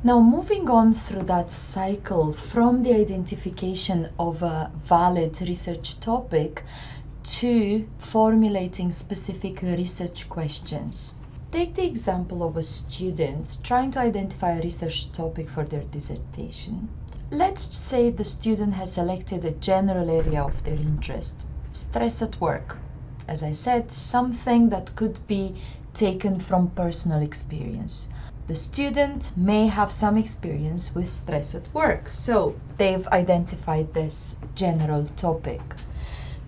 Now, moving on through that cycle from the identification of a valid research topic to formulating specific research questions. Take the example of a student trying to identify a research topic for their dissertation. Let's say the student has selected a general area of their interest, stress at work. As I said, something that could be taken from personal experience. The student may have some experience with stress at work, so they've identified this general topic.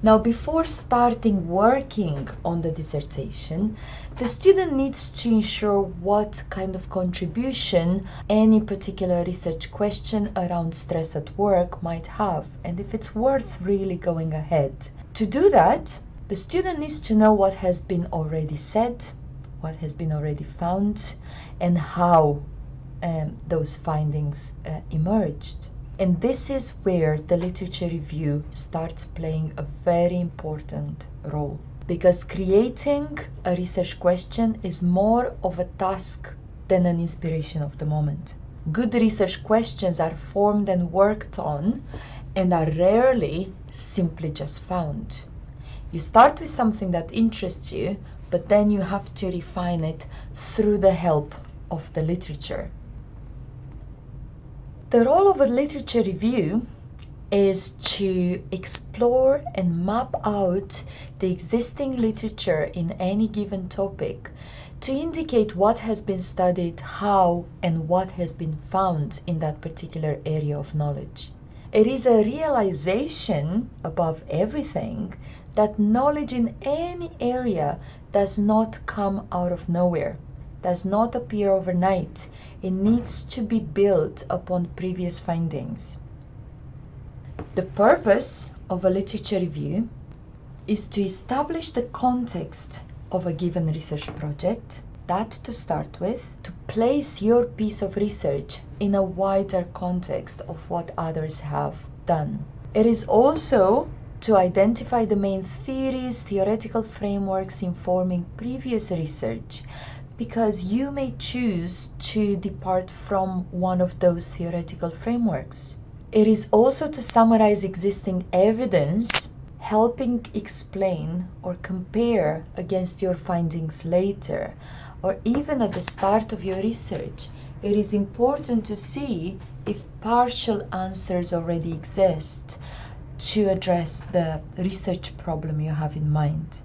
Now, before starting working on the dissertation, the student needs to ensure what kind of contribution any particular research question around stress at work might have, and if it's worth really going ahead. To do that, the student needs to know what has been already said, what has been already found, and how those findings emerged. And this is where the literature review starts playing a very important role, because creating a research question is more of a task than an inspiration of the moment. Good research questions are formed and worked on and are rarely simply just found. You start with something that interests you, but then you have to refine it through the help of the literature. The role of a literature review is to explore and map out the existing literature in any given topic to indicate what has been studied, how, and what has been found in that particular area of knowledge. It is a realization, above everything, that knowledge in any area does not come out of nowhere, does not appear overnight. It needs to be built upon previous findings. The purpose of a literature review is to establish the context of a given research project, that to start with, to place your piece of research in a wider context of what others have done. It is also to identify the main theories, theoretical frameworks informing previous research, because you may choose to depart from one of those theoretical frameworks. It is also to summarize existing evidence, helping explain or compare against your findings later, or even at the start of your research. It is important to see if partial answers already exist to address the research problem you have in mind.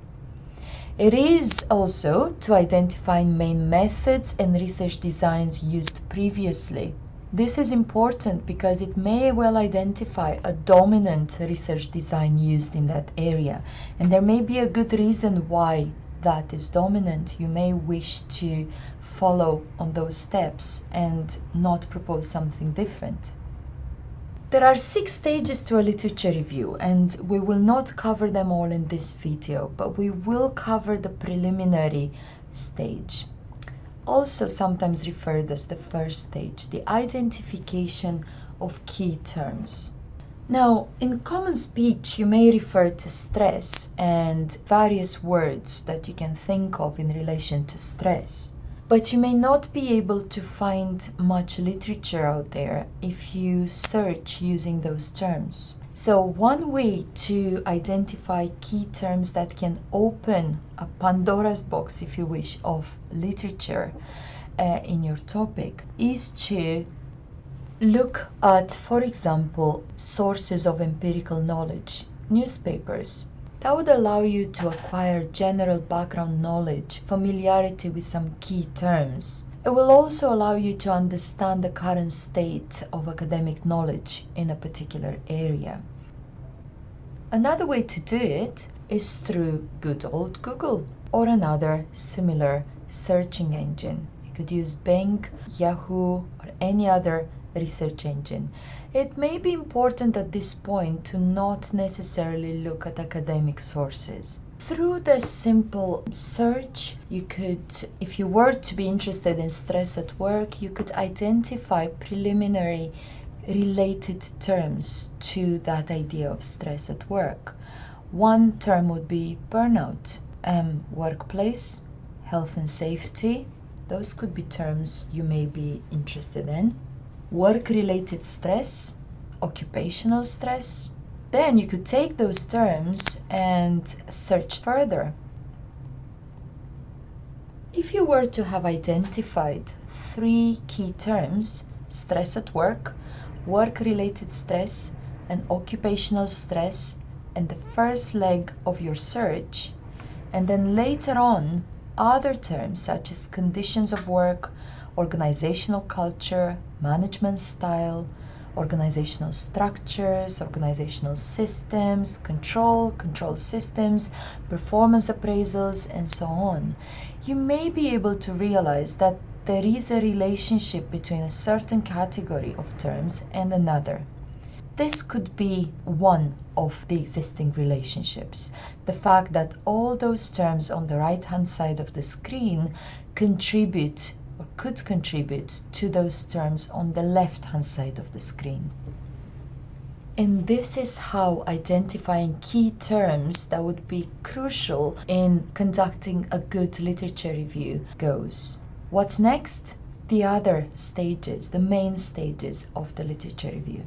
It is also to identify main methods and research designs used previously. This is important because it may well identify a dominant research design used in that area, and there may be a good reason why that is dominant. You may wish to follow on those steps and not propose something different. There are 6 stages to a literature review, and we will not cover them all in this video, but we will cover the preliminary stage, also sometimes referred as the first stage, the identification of key terms. Now, in common speech, you may refer to stress and various words that you can think of in relation to stress. But you may not be able to find much literature out there if you search using those terms. So one way to identify key terms that can open a Pandora's box, if you wish, of literature in your topic is to look at, for example, sources of empirical knowledge, newspapers. That would allow you to acquire general background knowledge, familiarity with some key terms. It will also allow you to understand the current state of academic knowledge in a particular area. Another way to do it is through good old Google or another similar searching engine. You could use Bing, Yahoo, or any other research engine. It may be important at this point to not necessarily look at academic sources. Through the simple search, you could, if you were to be interested in stress at work, you could identify preliminary related terms to that idea of stress at work. One term would be burnout, workplace, health and safety. Those could be terms you may be interested in. Work-related stress, occupational stress. Then you could take those terms and search further. If you were to have identified 3 key terms, stress at work, work-related stress, and occupational stress, in the first leg of your search, and then later on other terms such as conditions of work, organizational culture, management style, organizational structures, organizational systems, control systems, performance appraisals, and so on, you may be able to realize that there is a relationship between a certain category of terms and another. This could be one of the existing relationships. The fact that all those terms on the right-hand side of the screen contribute or could contribute to those terms on the left-hand side of the screen. And this is how identifying key terms that would be crucial in conducting a good literature review goes. What's next? The other stages, the main stages of the literature review.